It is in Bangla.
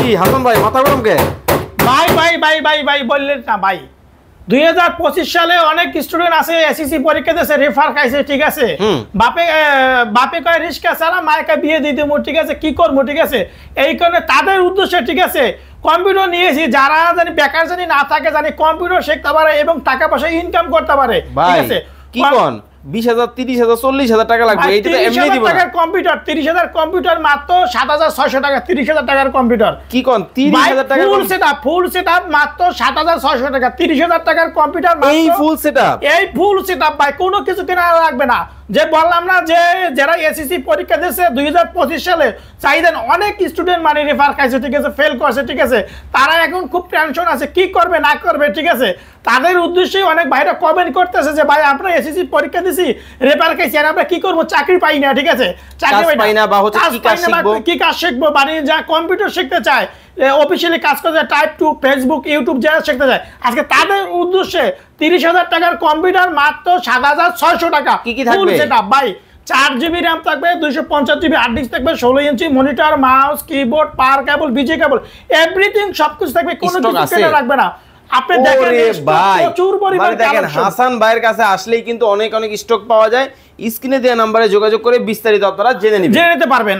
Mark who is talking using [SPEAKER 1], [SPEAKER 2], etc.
[SPEAKER 1] কি হাসান ভাই মাথা গরম কে?
[SPEAKER 2] ভাই ভাই ভাই ভাই ভাই বললেন না ভাই, 2025 সালে অনেক স্টুডেন্ট আছে এসএসসি পরীক্ষা দিয়েছে, রেফার খাইছে, ঠিক আছে, বাপে বাপে কয় রিস্কা চালা, মায়েকে বিয়ে দিয়ে দেবো, ঠিক আছে, কি করবো, ঠিক আছে, এই কারণে তাদের উদ্দেশ্যে, ঠিক আছে, কম্পিউটার নিয়েছি, যারা জানি বেকার জানি না থাকে, জানি কম্পিউটার শিখতে পারে এবং টাকা পয়সা ইনকাম করতে পারে, ঠিক আছে।
[SPEAKER 1] কি কোন 20,000 30,000 40,000 টাকা লাগবে, এইটা তো এমনি দিব না।
[SPEAKER 2] 30,000 টাকার কম্পিউটার, 30,000 কম্পিউটার মাত্র 7,600 টাকা, 30,000 টাকার কম্পিউটার।
[SPEAKER 1] কি কোন 30,000 টাকা
[SPEAKER 2] ফুল সেটআপ মাত্র 7,600 টাকা, 30,000 টাকার কম্পিউটার মাত্র।
[SPEAKER 1] এই ফুল সেটআপ
[SPEAKER 2] ভাই, কোনো কিছু কেনা লাগবে না। যে বললাম না যে যারা এসএসসি পরীক্ষা দিয়েছে 2025 সালে, চাইছেন অনেক স্টুডেন্ট মানে রেফার খাইছে, ঠিক আছে, ফেল করছে, ঠিক আছে, তারা এখন খুব টেনশন আছে কি করবে না করবে, ঠিক আছে। তাদের উদ্দেশ্যে অনেক ভাইরা কমেন্ট করতেছে যে ভাই আমরা এসএসসি পরীক্ষা দিছি, রেফার খাইছি, আর আমরা কি করব, চাকরি পাই না, ঠিক আছে, চাকরি পাই না বা হচ্ছে কি কাজ শিখবো, মানে যা কম্পিউটার শিখতে চায়, অফিসিয়ালি কাজ করতে চায়, টাইপ টু ফেসবুক ইউটিউব যারা শিখতে চায়, আজকে তাদের উদ্দেশ্যে 30,000 টাকার কম্পিউটার মাত্র 7,600 টাকা।
[SPEAKER 1] কি কি থাকবে
[SPEAKER 2] সেটআপ ভাই, 4GB র্যাম থাকবে, 250GB হার্ড ডিস্ক থাকবে, 16 ইঞ্চি মনিটর, মাউস, কিবোর্ড, পাওয়ার কেবল, বিজি কেবল, এভরিথিং সবকিছু থাকবে, কোনো কিছু কেনা লাগবে না। আপনি দেখেন প্রচুর পরিমাণ
[SPEAKER 1] দেখেন হাসান ভাইয়ের কাছে আসলেই কিন্তু অনেক অনেক স্টক পাওয়া যায়। স্ক্রিনে দেওয়া নম্বরে যোগাযোগ করে বিস্তারিত আপনারা জেনে নিতে পারবেন।